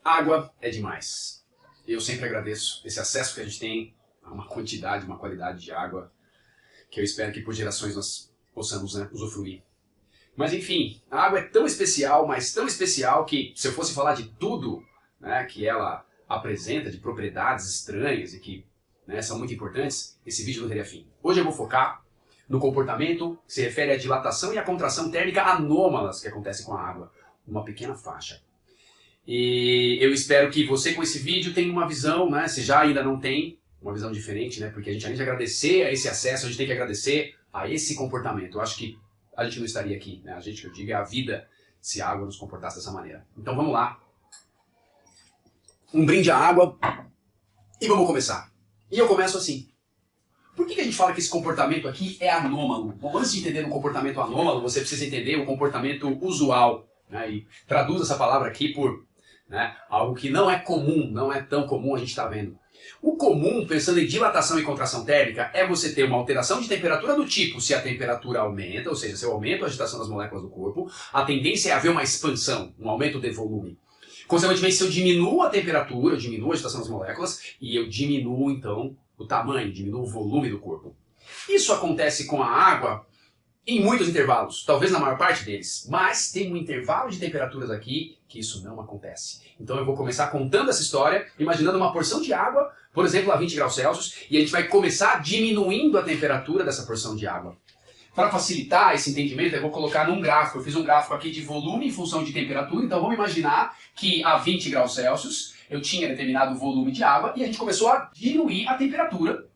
Água é demais. Eu sempre agradeço esse acesso que a gente tem a uma quantidade, uma qualidade de água que eu espero que por gerações nós possamos, né, usufruir. Mas enfim, a água é tão especial, mas tão especial que se eu fosse falar de tudo, né, que ela apresenta, de propriedades estranhas e que, né, são muito importantes, esse vídeo não teria fim. Hoje eu vou focar no comportamento que se refere à dilatação e à contração térmica anômalas que acontecem com a água. Uma pequena faixa. E eu espero que você com esse vídeo tenha uma visão, né, se já ainda não tem, uma visão diferente, né, porque a gente, além de agradecer a esse acesso, a gente tem que agradecer a esse comportamento. Eu acho que a gente não estaria aqui, né, a gente, que eu digo, é a vida, se a água nos comportasse dessa maneira. Então vamos lá. Um brinde à água e vamos começar. E eu começo assim. Por que a gente fala que esse comportamento aqui é anômalo? Bom, antes de entender um comportamento anômalo, você precisa entender o comportamento usual, né, e traduz essa palavra aqui por, né, algo que não é comum, não é tão comum a gente está vendo. O comum, pensando em dilatação e contração térmica, é você ter uma alteração de temperatura do tipo, se a temperatura aumenta, ou seja, se eu aumento a agitação das moléculas do corpo, a tendência é haver uma expansão, um aumento de volume. Consequentemente, se eu diminuo a temperatura, eu diminuo a agitação das moléculas, e eu diminuo, então, o tamanho, diminuo o volume do corpo. Isso acontece com a água em muitos intervalos, talvez na maior parte deles, mas tem um intervalo de temperaturas aqui que isso não acontece. Então eu vou começar contando essa história, imaginando uma porção de água, por exemplo, a 20 graus Celsius, e a gente vai começar diminuindo a temperatura dessa porção de água. Para facilitar esse entendimento, eu vou colocar num gráfico. Eu fiz um gráfico aqui de volume em função de temperatura, então vamos imaginar que a 20 graus Celsius eu tinha determinado volume de água e a gente começou a diminuir a temperatura.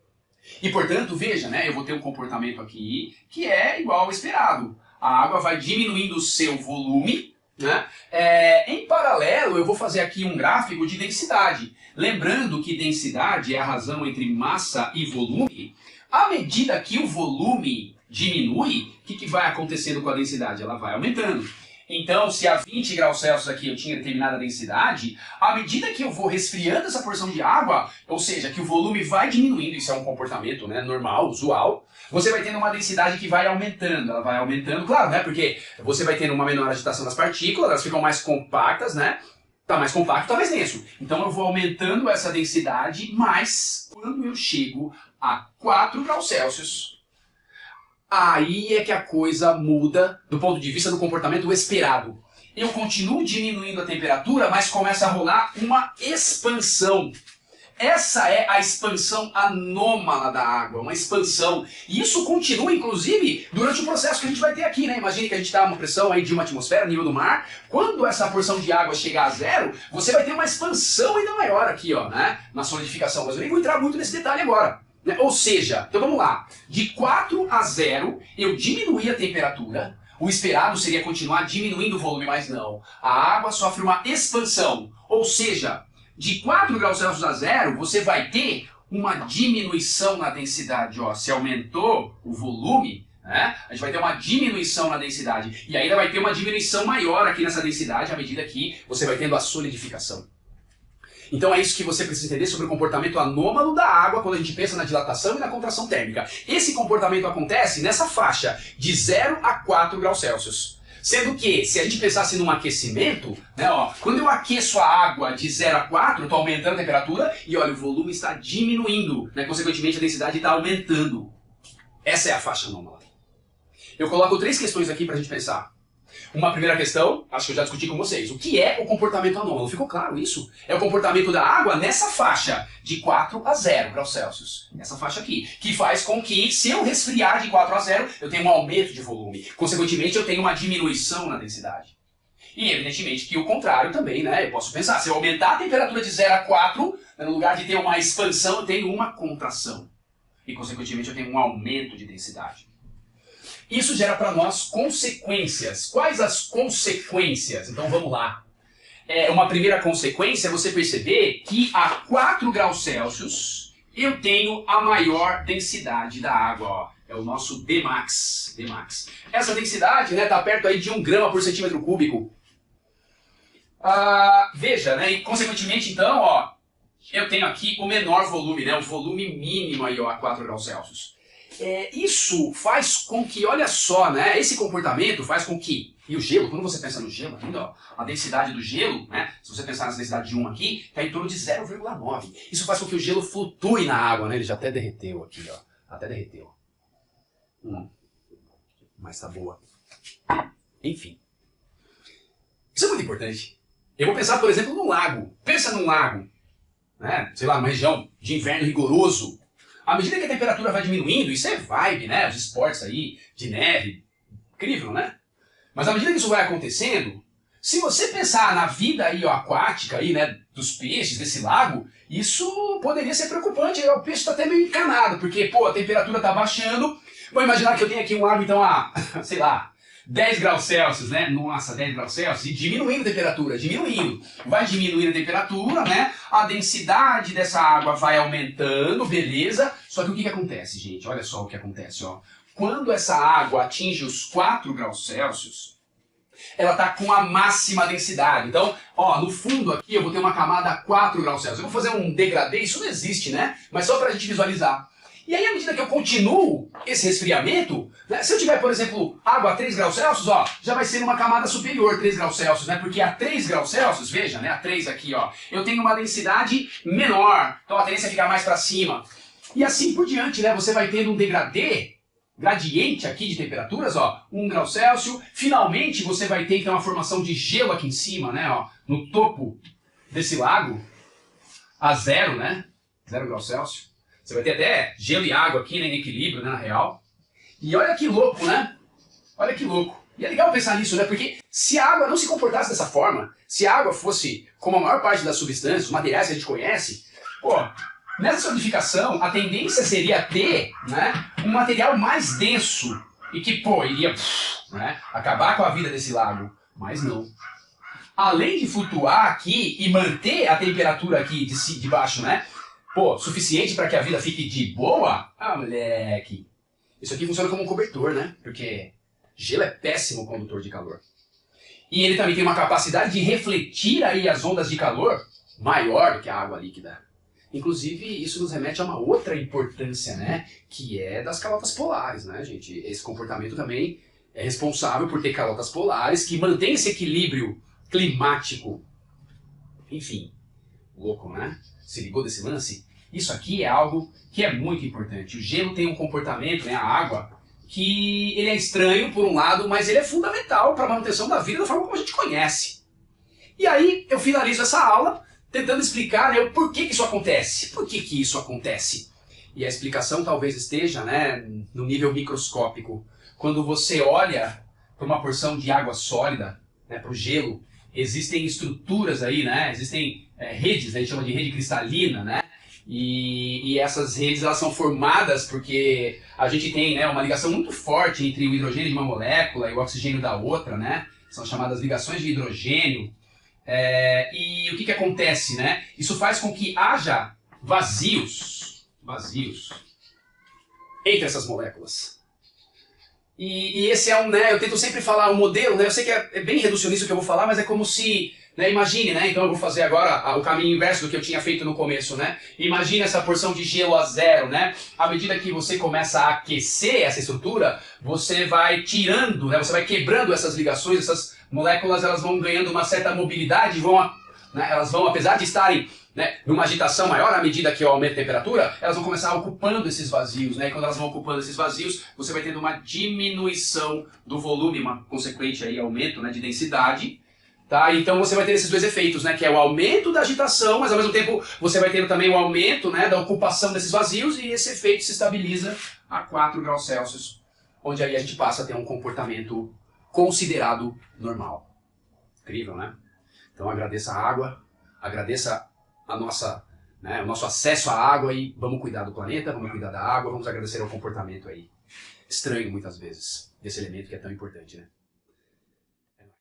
E, portanto, veja, né, eu vou ter um comportamento aqui que é igual ao esperado. A água vai diminuindo o seu volume, né? Em paralelo, eu vou fazer aqui um gráfico de densidade. Lembrando que densidade é a razão entre massa e volume. À medida que o volume diminui, o que vai acontecendo com a densidade? Ela vai aumentando. Então, se a 20 graus Celsius aqui eu tinha determinada densidade, à medida que eu vou resfriando essa porção de água, ou seja, que o volume vai diminuindo, isso é um comportamento, né, normal, usual, você vai tendo uma densidade que vai aumentando, ela vai aumentando, claro, né, porque você vai tendo uma menor agitação das partículas, elas ficam mais compactas, né, tá mais compacto, tá mais denso. Então eu vou aumentando essa densidade, mas quando eu chego a 4 graus Celsius, aí é que a coisa muda do ponto de vista do comportamento esperado. Eu continuo diminuindo a temperatura, mas começa a rolar uma expansão. Essa é a expansão anômala da água, uma expansão. E isso continua, inclusive, durante o processo que a gente vai ter aqui, né? Imagine que a gente está numa pressão aí de uma atmosfera, nível do mar. Quando essa porção de água chegar a zero, você vai ter uma expansão ainda maior aqui, ó, né? Na solidificação. Mas eu nem vou entrar muito nesse detalhe agora. Ou seja, então vamos lá, de 4 a 0 eu diminuí a temperatura, o esperado seria continuar diminuindo o volume, mas não. A água sofre uma expansão, ou seja, de 4 graus Celsius a 0 você vai ter uma diminuição na densidade. Ó, se aumentou o volume, né, a gente vai ter uma diminuição na densidade e ainda vai ter uma diminuição maior aqui nessa densidade à medida que você vai tendo a solidificação. Então é isso que você precisa entender sobre o comportamento anômalo da água quando a gente pensa na dilatação e na contração térmica. Esse comportamento acontece nessa faixa de 0 a 4 graus Celsius. Sendo que, se a gente pensasse num aquecimento, né, ó, quando eu aqueço a água de 0 a 4, eu estou aumentando a temperatura e olha, o volume está diminuindo, né, consequentemente a densidade está aumentando. Essa é a faixa anômala. Eu coloco 3 questões aqui para a gente pensar. Uma primeira questão, acho que eu já discuti com vocês. O que é o comportamento anômalo? Ficou claro isso? É o comportamento da água nessa faixa, de 4 a 0 graus Celsius. Nessa faixa aqui. Que faz com que, se eu resfriar de 4 a 0, eu tenho um aumento de volume. Consequentemente, eu tenho uma diminuição na densidade. E, evidentemente, que o contrário também, né? Eu posso pensar, se eu aumentar a temperatura de 0 a 4, no lugar de ter uma expansão, eu tenho uma contração. E, consequentemente, eu tenho um aumento de densidade. Isso gera para nós consequências. Quais as consequências? Então vamos lá. Uma primeira consequência é você perceber que a 4 graus Celsius eu tenho a maior densidade da água. Ó. É o nosso Dmax. Dmax. Essa densidade está perto aí de 1 grama por centímetro cúbico. Veja, né? E consequentemente então, ó, eu tenho aqui o menor volume, né? O volume mínimo aí, ó, a 4 graus Celsius. Isso faz com que, olha só, né, esse comportamento faz com que E o gelo, quando você pensa no gelo ainda, ó, a densidade do gelo, né, se você pensar nessa densidade de 1 aqui, está em torno de 0,9. Isso faz com que o gelo flutue na água, né? Ele já até derreteu aqui, ó. Até derreteu. Mas tá boa. Enfim. Isso é muito importante. Eu vou pensar, por exemplo, num lago. Pensa num lago, né? Sei lá, numa região de inverno rigoroso. À medida que a temperatura vai diminuindo, isso é vibe, né? Os esportes aí, de neve. Incrível, né? Mas à medida que isso vai acontecendo, se você pensar na vida aí, ó, aquática aí, né, dos peixes, desse lago, isso poderia ser preocupante. O peixe está até meio encanado, porque, pô, a temperatura está baixando. Vou imaginar que eu tenho aqui um lago, então, a, sei lá, 10 graus Celsius, né? Nossa, 10 graus Celsius, e diminuindo a temperatura, diminuindo. Vai diminuindo a temperatura, né? A densidade dessa água vai aumentando, beleza? Só que o que que acontece, gente? Olha só o que acontece, ó. Quando essa água atinge os 4 graus Celsius, ela está com a máxima densidade. Então, ó, no fundo aqui eu vou ter uma camada a 4 graus Celsius. Eu vou fazer um degradê, isso não existe, né? Mas só para a gente visualizar. E aí, à medida que eu continuo esse resfriamento, né, se eu tiver, por exemplo, água a 3 graus Celsius, ó, já vai ser numa camada superior, 3 graus Celsius, né? Porque a 3 graus Celsius, veja, né, a 3 aqui, ó, eu tenho uma densidade menor, então a tendência é ficar mais para cima. E assim por diante, né? Você vai tendo um degradê, gradiente aqui de temperaturas, ó, 1 grau Celsius. Finalmente você vai ter então a formação de gelo aqui em cima, né, ó, no topo desse lago, a 0, né, 0 graus Celsius. Você vai ter até gelo e água aqui, né, em equilíbrio, né, na real. E olha que louco, né? Olha que louco. E é legal pensar nisso, né? Porque se a água não se comportasse dessa forma, se a água fosse como a maior parte das substâncias, os materiais que a gente conhece, pô, nessa solidificação, a tendência seria ter, né, um material mais denso e que, pô, iria, né, acabar com a vida desse lago. Mas não. Além de flutuar aqui e manter a temperatura aqui de baixo, né, pô, suficiente para que a vida fique de boa, ah, moleque, isso aqui funciona como um cobertor, né, porque gelo é péssimo condutor de calor. E ele também tem uma capacidade de refletir aí as ondas de calor maior do que a água líquida. Inclusive, isso nos remete a uma outra importância, né? Que é das calotas polares, né, gente? Esse comportamento também é responsável por ter calotas polares que mantém esse equilíbrio climático. Enfim, louco, né? Se ligou desse lance? Isso aqui é algo que é muito importante. O gelo tem um comportamento, né, a água, que ele é estranho por um lado, mas ele é fundamental para a manutenção da vida da forma como a gente conhece. E aí eu finalizo essa aula tentando explicar, né, o porquê que isso acontece. Por que que isso acontece? E a explicação talvez esteja, né, no nível microscópico. Quando você olha para uma porção de água sólida, né, para o gelo, existem estruturas aí, né, existem redes, a gente chama de rede cristalina, né, e essas redes elas são formadas porque a gente tem, né, uma ligação muito forte entre o hidrogênio de uma molécula e o oxigênio da outra, né, são chamadas ligações de hidrogênio. E o que que acontece, né? Isso faz com que haja vazios entre essas moléculas. E esse é um, né, eu tento sempre falar um modelo, né, eu sei que é bem reducionista o que eu vou falar, mas é como se, né, imagine, né, então eu vou fazer agora o caminho inverso do que eu tinha feito no começo, né, imagine essa porção de gelo a 0, né, à medida que você começa a aquecer essa estrutura, você vai tirando, né, você vai quebrando essas ligações, essas moléculas elas vão ganhando uma certa mobilidade, né, elas vão, apesar de estarem, né, numa agitação maior, à medida que eu aumento a temperatura, elas vão começar ocupando esses vazios, né? E quando elas vão ocupando esses vazios, você vai tendo uma diminuição do volume, uma consequente aí aumento, né, de densidade, tá? Então você vai ter esses dois efeitos, né, que é o aumento da agitação, mas ao mesmo tempo você vai tendo também o aumento, né, da ocupação desses vazios, e esse efeito se estabiliza a 4 graus Celsius, onde aí a gente passa a ter um comportamento considerado normal. Incrível, né? Então agradeça a água, agradeça a nossa, né, o nosso acesso à água e vamos cuidar do planeta, vamos cuidar da água, vamos agradecer ao comportamento aí estranho muitas vezes desse elemento que é tão importante, né?